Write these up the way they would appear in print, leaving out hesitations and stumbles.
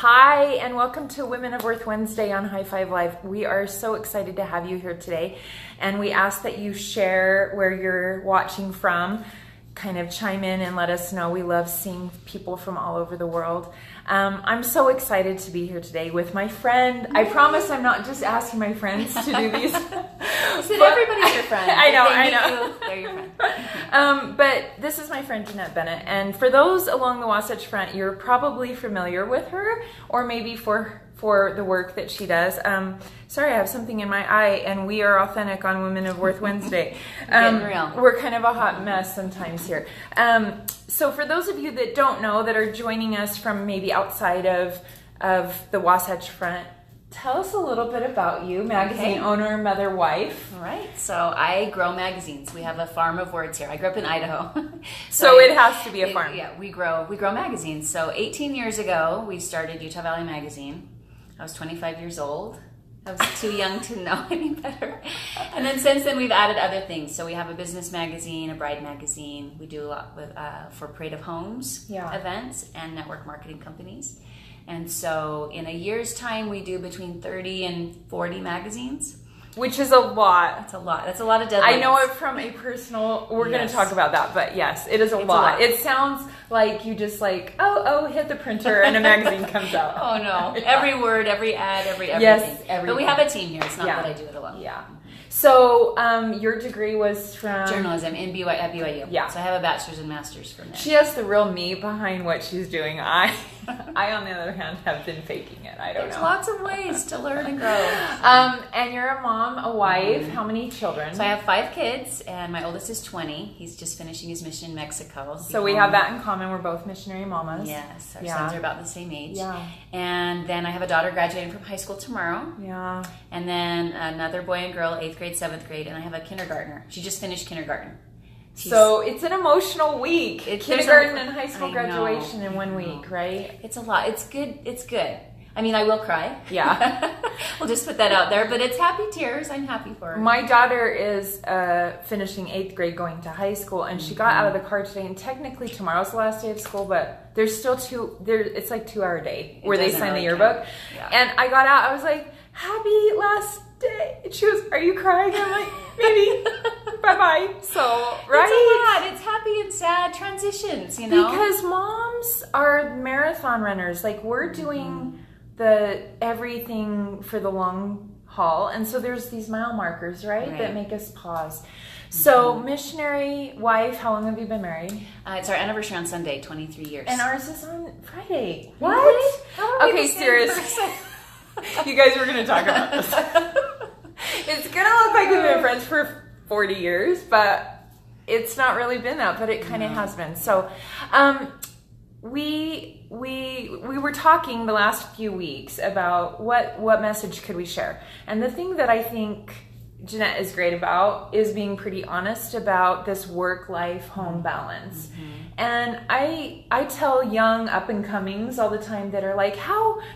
Hi, and welcome to Women of Worth Wednesday on High Five Live. We are so excited to have you here today, and we ask that you share where you're watching from, kind of chime in and let us know. We love seeing people from all over the world. I'm so excited to be here today with my friend. I promise I'm not just asking my friends to do these. Said everybody's your friend. I know. They're your friend. But this is my friend Jeanette Bennett, and for those along the Wasatch Front, you're probably familiar with her, or maybe for the work that she does. Sorry, I have something in my eye, and we are authentic on Women of Worth Wednesday. Getting real. We're kind of a hot mess sometimes here. So for those of you that don't know, that are joining us from maybe outside of the Wasatch Front, tell us a little bit about you, magazine owner, mother, wife. All right, so I grow magazines. We have a farm of words here. I grew up in Idaho. so it has to be a farm. Yeah, we grow magazines. So 18 years ago, we started Utah Valley Magazine. I was 25 years old. I was too young to know any better. And then since then, we've added other things. So we have a business magazine, a bride magazine. We do a lot with for Parade of Homes events and network marketing companies. And so in a year's time, we do between 30 and 40 magazines. Which is a lot. That's a lot. That's a lot of deadlines. I know it from a personal, we're going to talk about that, but yes, it is a lot. It sounds like you just like, hit the printer and a magazine comes out. Oh no. Yeah. Every word, every ad, everything. Yes, everything. But we have a team here. It's not that I do it alone. Yeah. So your degree was from? Journalism at BYU. Yeah. So I have a bachelor's and master's from there. She has the real me behind what she's doing. I on the other hand, have been faking it. I don't know. There's lots of ways to learn and grow. And you're a mom, a wife. How many children? So I have 5 kids, and my oldest is 20. He's just finishing his mission in Mexico. So we have that in common. We're both missionary mamas. Yes, our sons are about the same age. Yeah. And then I have a daughter graduating from high school tomorrow. Yeah. And then another boy and girl, 8th grade, 7th grade, and I have a kindergartner. She just finished kindergarten. So it's an emotional week. Kindergarten and high school graduation in 1 week, right? It's a lot. It's good. It's good. I mean, I will cry. Yeah. We'll just put that out there, but it's happy tears. I'm happy for her. My daughter is finishing 8th grade, going to high school, and she got out of the car today, and technically tomorrow's the last day of school, but there's still it's like 2-hour day where they sign the yearbook. Yeah. And I got out, I was like, happy last day. And she was, are you crying? I'm like, maybe. Bye-bye. So, right? It's a lot. It's happy and sad transitions, you know? Because moms are marathon runners. Like, we're doing the everything for the long haul. And so there's these mile markers, right? That make us pause. So, missionary wife, how long have you been married? It's our anniversary on Sunday, 23 years. And ours is on Friday. What? Really? How are we okay, seriously. You guys were going to talk about this. It's going to look like we've been friends for 40 years, but it's not really been that, but it kind of has been. So, we were talking the last few weeks about what message could we share. And the thing that I think Jeanette is great about is being pretty honest about this work-life home balance. And I tell young up-and-comings all the time that are like,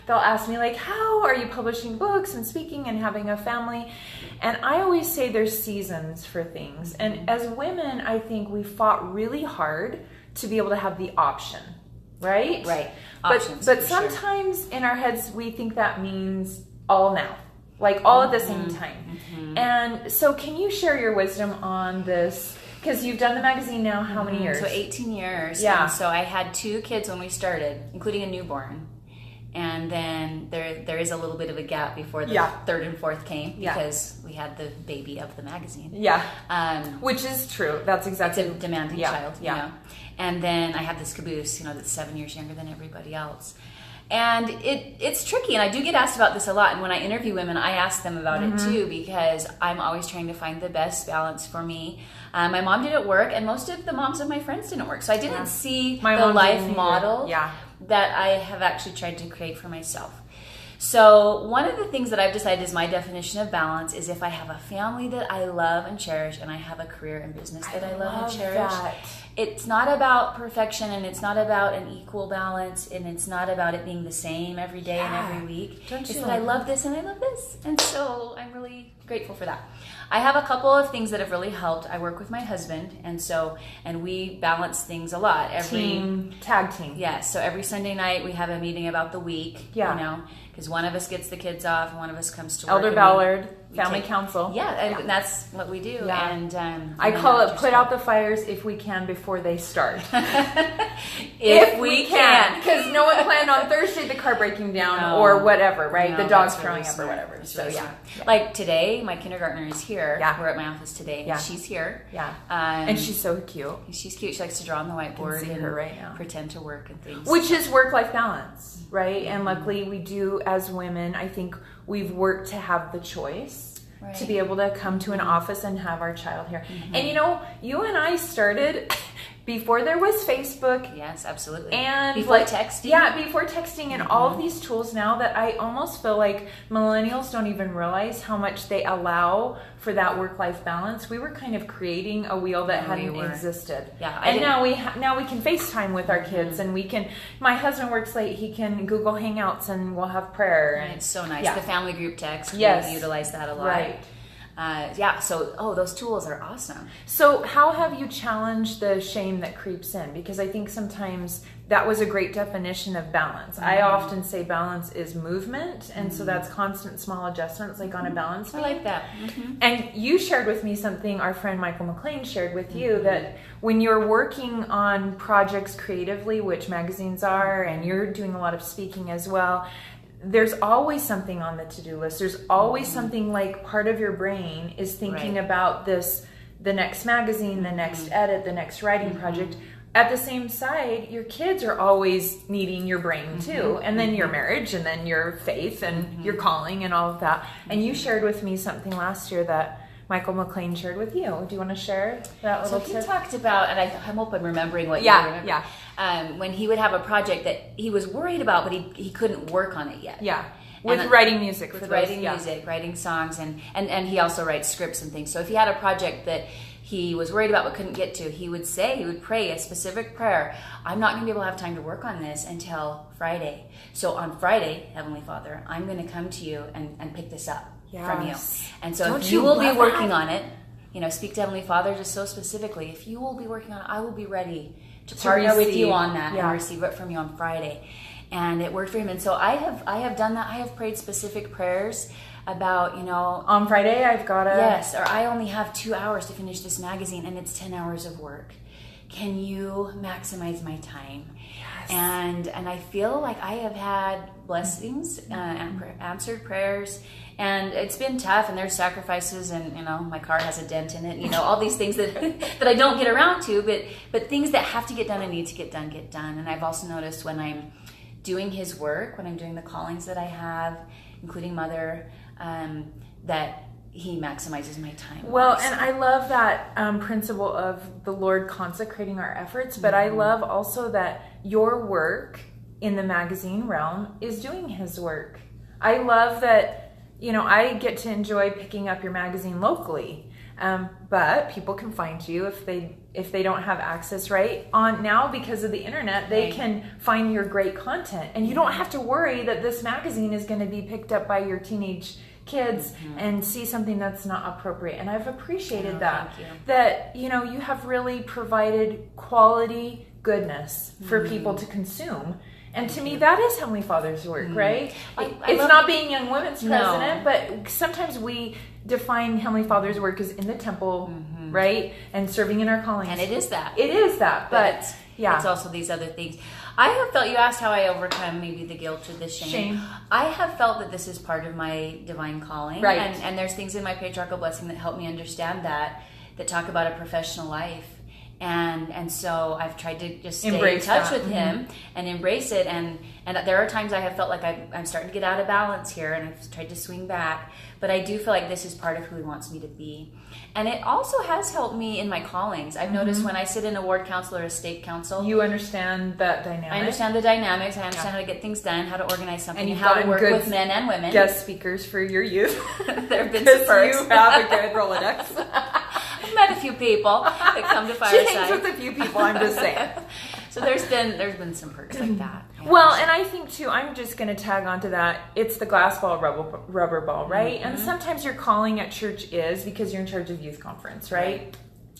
they'll ask me like, how are you publishing books and speaking and having a family? And I always say there's seasons for things. And as women, I think we fought really hard to be able to have the option, right? Right. But sometimes in our heads, we think that means all now, like all at the same time. And so can you share your wisdom on this? Because you've done the magazine now how many years? So 18 years. Yeah. And so I had 2 kids when we started, including a newborn. And then there is a little bit of a gap before the 3rd and 4th came because we had the baby of the magazine. Yeah. Which is true. That's exactly. It's a demanding child. You know? And then I had this caboose, that's 7 years younger than everybody else. And it's tricky, and I do get asked about this a lot. And when I interview women, I ask them about it too, because I'm always trying to find the best balance for me. My mom didn't work, and most of the moms of my friends didn't work, so I didn't see the life model that I have actually tried to create for myself. So one of the things that I've decided is my definition of balance is if I have a family that I love and cherish, and I have a career and business that I love and cherish. That. It's not about perfection, and it's not about an equal balance, and it's not about it being the same every day and every week. It's that I love this and I love this. And so I'm really grateful for that. I have a couple of things that have really helped. I work with my husband, and we balance things a lot. Tag team. Yeah, so every Sunday night we have a meeting about the week, because one of us gets the kids off and one of us comes to work. Elder Ballard, family council. Yeah, and that's what we do. Yeah. And I call it put out the fires if we can before they start. if we can. Because no one planned on Thursday the car breaking down or whatever, right? No, the dog's really throwing up or whatever. It's So really yeah. Like today, my kindergartner is here. Yeah. We're at my office today. Yeah. She's here. Yeah. And she's so cute. She's cute. She likes to draw on the whiteboard see and her right now. pretend to work and things. Which is work-life balance, right? And luckily we do, as women, I think we've worked to have the choice to be able to come to an office and have our child here. And you and I started before there was Facebook. Yes, absolutely. And before texting. Yeah, before texting and all of these tools now that I almost feel like millennials don't even realize how much they allow for that work-life balance. We were kind of creating a wheel that hadn't existed. Yeah, and now we can FaceTime with our kids, and we can. My husband works late; he can Google Hangouts, and we'll have prayer. And it's so nice. Yeah. The family group text. Yes. We utilize that a lot. Right. So those tools are awesome. So how have you challenged the shame that creeps in? Because I think sometimes that was a great definition of balance. I often say balance is movement, and so that's constant small adjustments, like on a balance beam. I like that. And you shared with me something our friend Michael McLean shared with you, that when you're working on projects creatively, which magazines are, and you're doing a lot of speaking as well, there's always something on the to-do list. There's always something, like part of your brain is thinking about this, the next magazine, the next edit, the next writing project. At the same side, your kids are always needing your brain too. And then your marriage, and then your faith, and your calling, and all of that. And you shared with me something last year that Michael McLean shared with you. Do you want to share that little tip? So he talked about, and I'm open remembering what you remember. When he would have a project that he was worried about, but he couldn't work on it yet. Yeah. With writing music. With writing music, writing songs, and he also writes scripts and things. So if he had a project that he was worried about but couldn't get to, he would pray a specific prayer. I'm not going to be able to have time to work on this until Friday. So on Friday, Heavenly Father, I'm going to come to you and pick this up from you. And so if you will be working on it, speak to Heavenly Father just so specifically. If you will be working on it, I will be ready to partner with you on that and receive it from you on Friday. And it worked for him. And so I have done that. I have prayed specific prayers about, on Friday I've got or I only have 2 hours to finish this magazine and it's 10 hours of work. Can you maximize my time? Yes. And I feel like I have had blessings, answered prayers, and it's been tough, and there's sacrifices, and my car has a dent in it, all these things that that I don't get around to, but things that have to get done and need to get done. And I've also noticed when I'm doing his work, when I'm doing the callings that I have, including Mother, that he maximizes my time. Well, and I love that principle of the Lord consecrating our efforts, but I love also that your work in the magazine realm is doing his work. I love that, I get to enjoy picking up your magazine locally, but people can find you if they don't have access on now because of the internet. They can find your great content, and you don't have to worry that this magazine is going to be picked up by your teenage kids and see something that's not appropriate. And I've appreciated that you have really provided quality goodness for people to consume. And to me, that is Heavenly Father's work, right? It's not being Young Women's president, but sometimes we define Heavenly Father's work as in the temple, right? And serving in our callings. And it is that. It is that, but it's also these other things. I have felt, you asked how I overcome maybe the guilt or the shame. I have felt that this is part of my divine calling. Right. And there's things in my patriarchal blessing that help me understand that talk about a professional life. And so I've tried to just stay Embrace in touch that. with him and embrace it. And there are times I have felt like I'm starting to get out of balance here, and I've tried to swing back. But I do feel like this is part of who he wants me to be. And it also has helped me in my callings. I've noticed when I sit in a ward council or a state council. You understand that dynamic. I understand the dynamics. I understand how to get things done, how to organize something, And how to work with men and women. Guest speakers for your youth. There have been some perks. You have a good Rolodex. I've met a few people that come to Fireside. She hangs with a few people, I'm just saying. So there's been some perks like that. Well, and I think too, I'm just going to tag onto that. It's the glass ball, rubber ball, right? And sometimes your calling at church is because you're in charge of youth conference, right?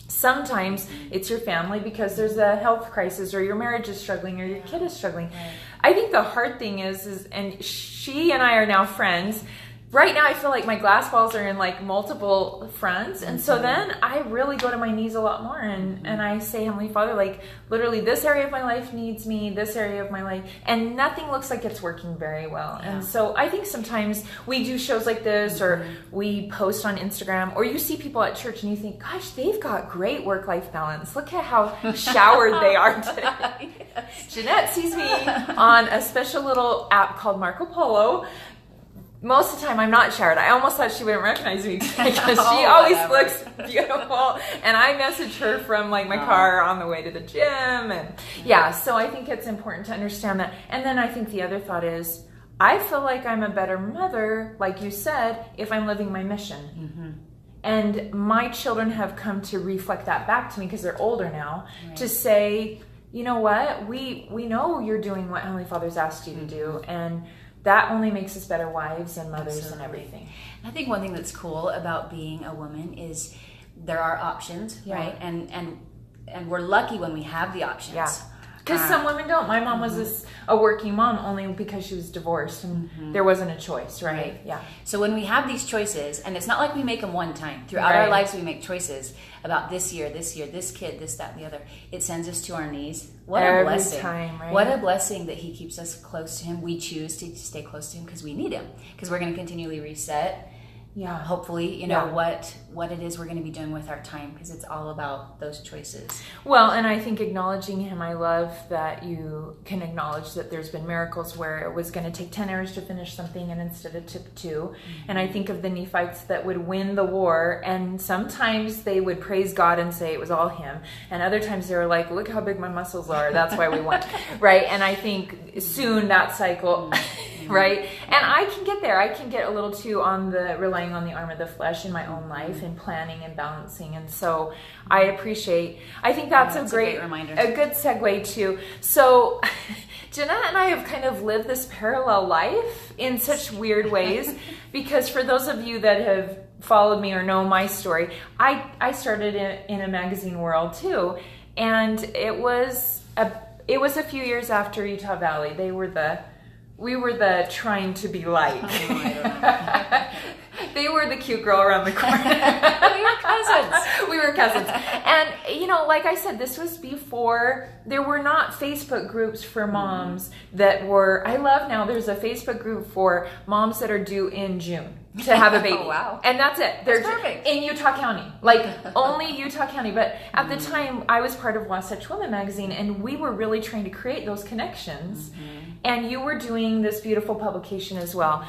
Sometimes it's your family because there's a health crisis, or your marriage is struggling, or your kid is struggling. Right. I think the hard thing is, and she and I are now friends. Right now I feel like my glass balls are in like multiple fronts, and so then I really go to my knees a lot more, and I say, Heavenly Father, like literally this area of my life needs me, this area of my life, and nothing looks like it's working very well. And so I think sometimes we do shows like this, or we post on Instagram, or you see people at church and you think, gosh, they've got great work-life balance. Look at how showered they are today. Yes. Jeanette sees me on a special little app called Marco Polo. Most of the time I'm not showered. I almost thought she wouldn't recognize me because she always looks beautiful. And I message her from like my car on the way to the gym. And so I think it's important to understand that. And then I think the other thought is, I feel like I'm a better mother, like you said, if I'm living my mission. And my children have come to reflect that back to me because they're older now, to say, you know what, we know you're doing what Heavenly Father's asked you to do, and that only makes us better wives and mothers and everything. I think one thing that's cool about being a woman is there are options, right? And we're lucky when we have the options. Yeah. Because some women don't. My mom was a working mom only because she was divorced, and there wasn't a choice, right? Yeah. So when we have these choices, and it's not like we make them one time. Throughout our lives, we make choices about this year, this kid, this, that, and the other. It sends us to our knees. What a blessing. Time, right? What a blessing that He keeps us close to Him. We choose to stay close to Him because we need Him. Because we're going to continually reset. Yeah. Hopefully, what it is we're going to be doing with our time, because it's all about those choices. Well, and I think acknowledging Him, I love that you can acknowledge that there's been miracles where it was going to take 10 hours to finish something and instead it took 2. And I think of the Nephites that would win the war, and sometimes they would praise God and say it was all Him. And other times they were like, look how big my muscles are. That's why we won. Right? And I think soon that cycle... Right? And I can get there. I can get a little too on the relying on the arm of the flesh in my own life and planning and balancing. And so I think that's a great reminder. A good segue too. So Jeanette and I have kind of lived this parallel life in such weird ways, because for those of you that have followed me or know my story, I started in a magazine world too. And it was a few years after Utah Valley. We were the trying to be like. They were the cute girl around the corner. We were cousins. And, like I said, this was before there were not Facebook groups for moms that were, I love now there's a Facebook group for moms that are due in June to have a baby. Oh, wow. And that's it. That's perfect. In Utah County. Like, only Utah County. But at the time, I was part of Wasatch Women magazine, and we were really trying to create those connections. And you were doing this beautiful publication as well.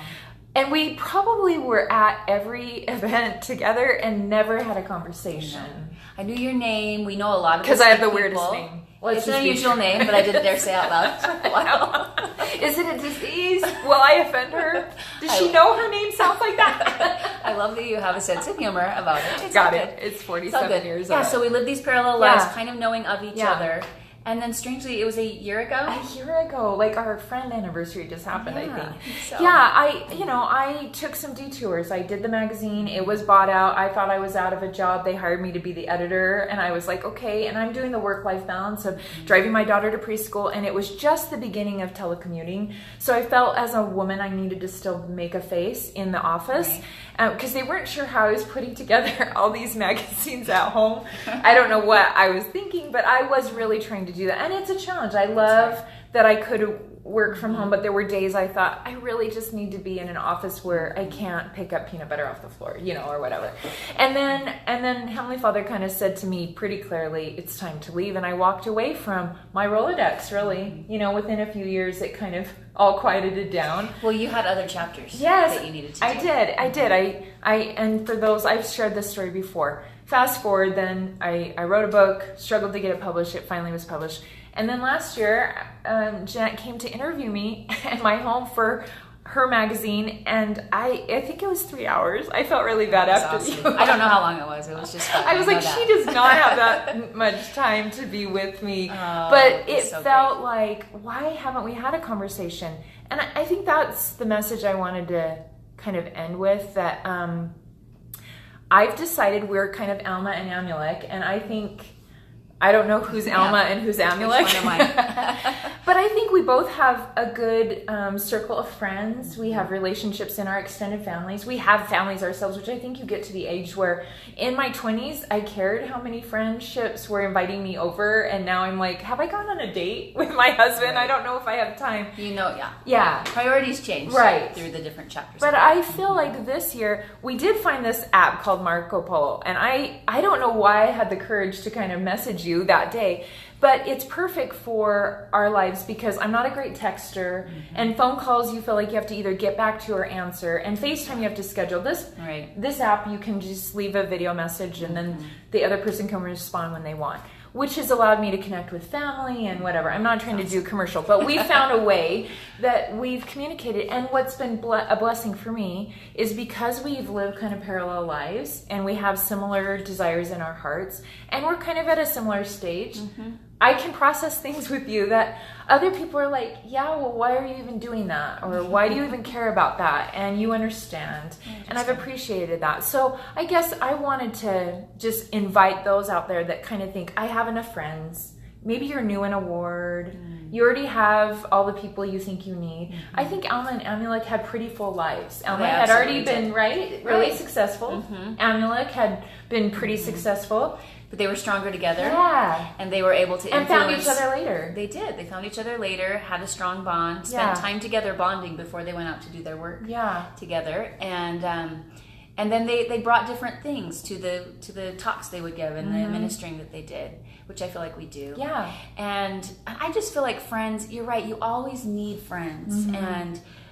And we probably were at every event together and never had a conversation. I knew your name. We know a lot of because I have the weirdest name. It's an unusual name, but I didn't dare say it out loud for a while. Is it a disease? Will I offend her? Does she know her name sounds like that? I love that you have a sense of humor about it. It's Got it. It's 47 years old. Yeah, so we live these parallel lives, kind of knowing of each other. And then strangely, it was a year ago? A year ago. Like our friend anniversary just happened, I think. So. Yeah, I took some detours. I did the magazine. It was bought out. I thought I was out of a job. They hired me to be the editor. And I was like, okay. And I'm doing the work-life balance of driving my daughter to preschool. And it was just the beginning of telecommuting. So I felt as a woman, I needed to still make a face in the office. Because they weren't sure how I was putting together all these magazines at home. I don't know what I was thinking, but I was really trying to do that. And it's a challenge. I love that I could work from home, but there were days I thought I really just need to be in an office where I can't pick up peanut butter off the floor, or whatever. And then Heavenly Father kind of said to me pretty clearly, it's time to leave. And I walked away from my Rolodex, really. Within a few years, it kind of all quieted it down. Well, you had other chapters yes, that you needed to do. I did. And for those, I've shared this story before. Fast forward, then I wrote a book, struggled to get it published. It finally was published. And then last year, Jeanette came to interview me at my home for her magazine, and I think it was 3 hours. I felt really bad after awesome. I don't know how long it was. It was just fun. I was like, she does not have that much time to be with me. But it so felt like, why haven't we had a conversation? And I think that's the message I wanted to kind of end with, that I've decided we're kind of Alma and Amulek, and I don't know who's Alma and who's Amulek. Which one am I? But I think we both have a good circle of friends. We have relationships in our extended families. We have families ourselves, which I think you get to the age where in my 20s, I cared how many friendships were inviting me over. And now I'm like, have I gone on a date with my husband? Right. I don't know if I have time. Yeah. Priorities change through the different chapters. But I feel like this year, we did find this app called Marco Polo. And I don't know why I had the courage to kind of message you that day, but it's perfect for our lives because I'm not a great texter, and phone calls you feel like you have to either get back to or answer, and FaceTime you have to schedule. This app you can just leave a video message and then the other person can respond when they want, which has allowed me to connect with family and whatever. I'm not trying to do commercial, but we found a way that we've communicated. And what's been a blessing for me is because we've lived kind of parallel lives and we have similar desires in our hearts and we're kind of at a similar stage. I can process things with you that other people are like, yeah, well, why are you even doing that? Or why do you even care about that? And you understand. And I've appreciated that. So I guess I wanted to just invite those out there that kind of think, I have enough friends. Maybe you're new in a ward. You already have all the people you think you need. I think Alma and Amulek had pretty full lives. Alma had already been, really successful. Amulek had been pretty successful. But they were stronger together. Yeah. And they were able to influence. And found each other later. They did. They found each other later, had a strong bond, spent time together bonding before they went out to do their work together. And then they brought different things to the talks they would give and the ministering that they did, which I feel like we do. Yeah. And I just feel like friends, you're right, you always need friends.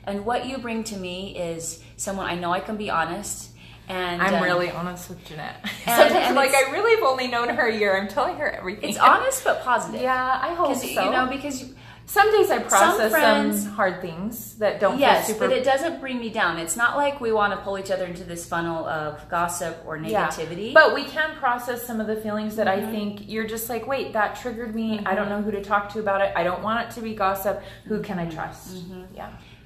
And what you bring to me is someone I know I can be honest. And I'm really honest with Jeanette. Sometimes I'm like, I really have only known her a year. I'm telling her everything. It's honest but positive. Yeah, I hope so. Because some days I process some hard things that don't feel super... but it doesn't bring me down. It's not like we want to pull each other into this funnel of gossip or negativity. But we can process some of the feelings that I think you're just like, wait, that triggered me. I don't know who to talk to about it. I don't want it to be gossip. Who can I trust?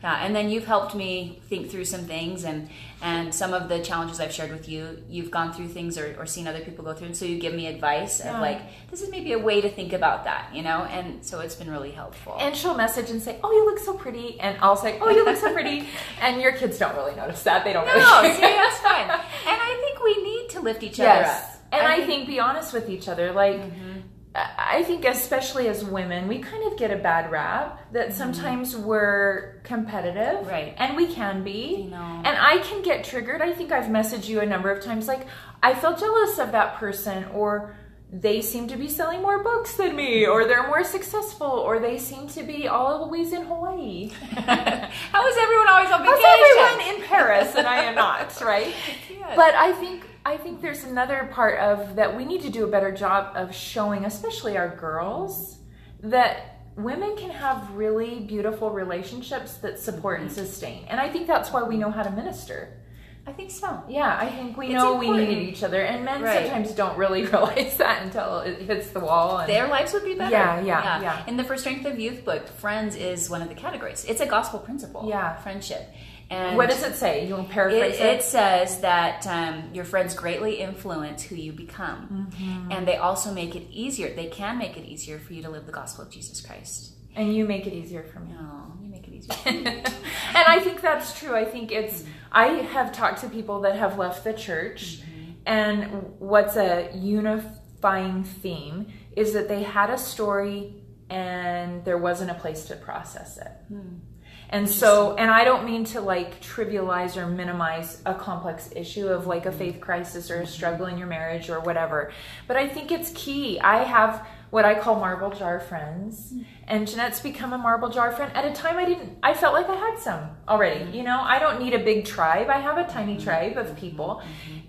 Yeah, and then you've helped me think through some things, and some of the challenges I've shared with you, you've gone through things or seen other people go through, and so you give me advice of like, this is maybe a way to think about that, and so it's been really helpful. And she'll message and say, oh, you look so pretty, and I'll say, oh, you look so pretty, and your kids don't really notice that. They don't notice. No, see, that's fine. And I think we need to lift each other up. And I think be honest with each other, like, I think especially as women, we kind of get a bad rap that sometimes we're competitive. Right. And we can be. I know. And I can get triggered. I think I've messaged you a number of times like, I feel jealous of that person, or they seem to be selling more books than me, or they're more successful, or they seem to be always in Hawaii. How is everyone always on vacation? How's everyone in Paris and I am not, right? Yes. But I think there's another part of that we need to do a better job of showing, especially our girls, that women can have really beautiful relationships that support and sustain. And I think that's why we know how to minister. I think so. Yeah, I think we know we need each other. And men sometimes don't really realize that until it hits the wall. And their lives would be better. Yeah. In the For Strength of Youth book, friends is one of the categories. It's a gospel principle. Yeah. Friendship. And what does it say? You want to paraphrase it? It says that your friends greatly influence who you become. And they also make it easier. They can make it easier for you to live the gospel of Jesus Christ. And you make it easier for me. No, you make it easier for me. And I think that's true. I think I have talked to people that have left the church, and what's a unifying theme is that they had a story and there wasn't a place to process it. And so, and I don't mean to like trivialize or minimize a complex issue of like a faith crisis or a struggle in your marriage or whatever, but I think it's key. I have what I call marble jar friends, and Jeanette's become a marble jar friend. At a time I felt like I had some already, you know. I don't need a big tribe. I have a tiny tribe of people,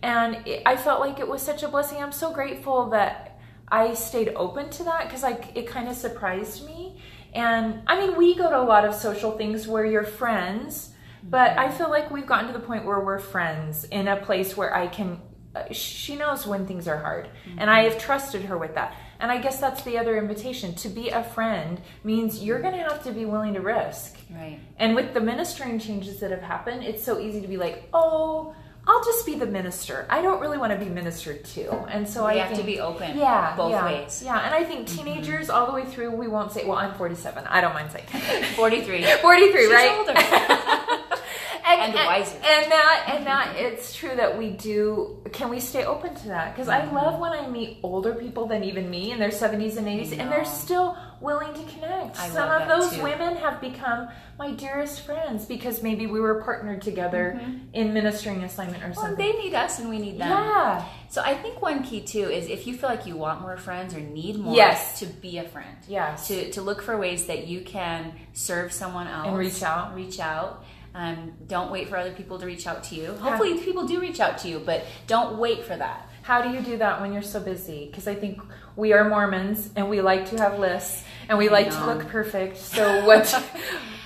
and I felt like it was such a blessing. I'm so grateful that I stayed open to that, because like it kind of surprised me. And I mean, we go to a lot of social things where you're friends, but I feel like we've gotten to the point where we're friends in a place where I can, she knows when things are hard, and I have trusted her with that. And I guess that's the other invitation. To be a friend means you're going to have to be willing to risk. Right. And with the ministering changes that have happened, it's so easy to be like, oh, I'll just be the minister. I don't really want to be ministered to. And so I have to be open both ways. Yeah, and I think teenagers all the way through, we won't say, well, I'm 47. I don't mind saying 43. 43, She's right? older. and wiser. And that it's true that we do. Can we stay open to that? Because I love when I meet older people than even me in their 70s and 80s, and they're still willing to connect. Some of those women have become my dearest friends because maybe we were partnered together in ministering assignment or something. They need us and we need them. Yeah. So I think one key too is if you feel like you want more friends or need more, to be a friend. Yes. To look for ways that you can serve someone else. And reach out. Reach out. Don't wait for other people to reach out to you. Hopefully people do reach out to you, but don't wait for that. How do you do that when you're so busy? Because I think we are Mormons and we like to have lists and we like to look perfect. So what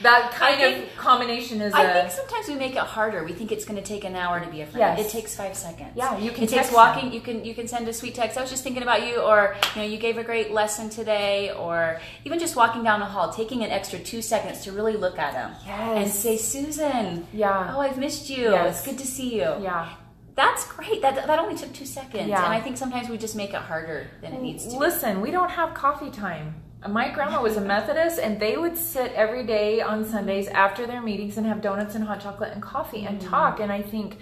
that kind of combination is. I think sometimes we make it harder. We think it's going to take an hour to be a friend. Yes. It takes 5 seconds. Yeah, you can. It takes walking. You can send a sweet text. I was just thinking about you, or you gave a great lesson today, or even just walking down the hall, taking an extra 2 seconds to really look at them and say, Susan. Yeah. Oh, I've missed you. Yes. It's good to see you. Yeah. That's great. That only took 2 seconds. Yeah. And I think sometimes we just make it harder than it needs to. Listen, we don't have coffee time. My grandma was a Methodist, and they would sit every day on Sundays after their meetings and have donuts and hot chocolate and coffee and talk. And I think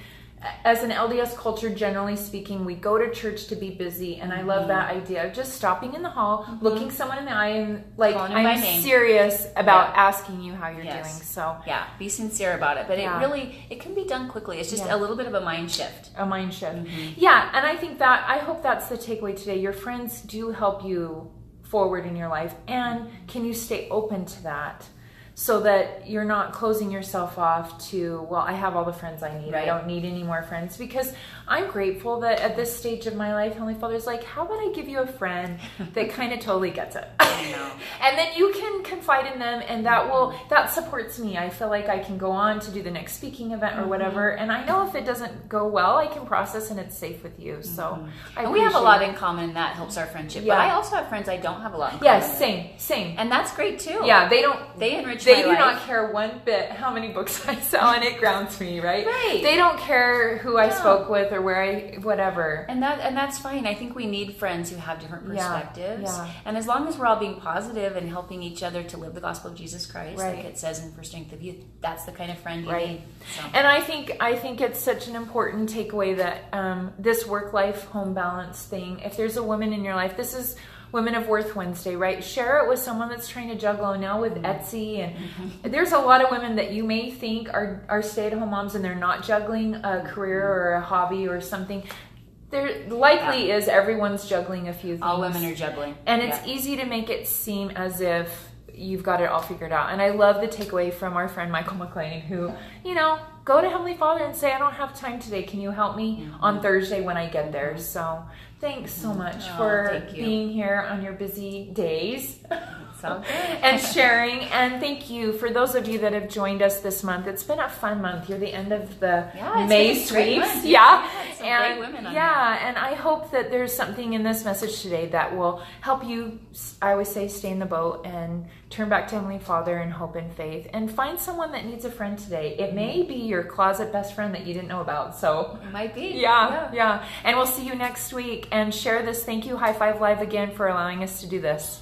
as an LDS culture, generally speaking, we go to church to be busy. And I love that idea of just stopping in the hall, looking someone in the eye and like, I'm serious about asking you how you're doing. So be sincere about it. But it can be done quickly. It's just a little bit of a mind shift. A mind shift. Yeah. And I think I hope that's the takeaway today. Your friends do help you forward in your life, and can you stay open to that so that you're not closing yourself off to, well, I have all the friends I need. I don't need any more friends. Because I'm grateful that at this stage of my life, Heavenly Father's like, how about I give you a friend that kind of totally gets it? I know. And then you can confide in them, and that supports me. I feel like I can go on to do the next speaking event or whatever, and I know if it doesn't go well, I can process and it's safe with you. So and we have a lot in common, and that helps our friendship. But I also have friends I don't have a lot in common. Yes, same. And that's great too. Yeah, they enrich They my do life. not care one bit how many books I sell, and it grounds me, right? Right. They don't care who I spoke with or where whatever. And that's fine. I think we need friends who have different perspectives. Yeah. And as long as we're all being positive and helping each other to live the gospel of Jesus Christ, like it says in For Strength of Youth, that's the kind of friend you need. So. And I think it's such an important takeaway that this work-life home balance thing, if there's a woman in your life, this is Women of Worth Wednesday, right? Share it with someone that's trying to juggle now with Etsy. And there's a lot of women that you may think are stay-at-home moms and they're not juggling a career or a hobby or something. There likely is everyone's juggling a few things. All women are juggling. And it's easy to make it seem as if you've got it all figured out. And I love the takeaway from our friend Michael McLean, who, go to Heavenly Father and say, I don't have time today. Can you help me on Thursday when I get there? So thanks so much for being here on your busy days. And sharing. And thank you for those of you that have joined us this month. It's been a fun month. You're the end of the May sweeps. Great women on and I hope that there's something in this message today that will help you, I always say, stay in the boat and turn back to Heavenly Father in hope and faith, and find someone that needs a friend today. It may be your closet best friend that you didn't know about. So it might be. Yeah. And we'll see you next week. And share this. Thank you, High Five Live, again for allowing us to do this.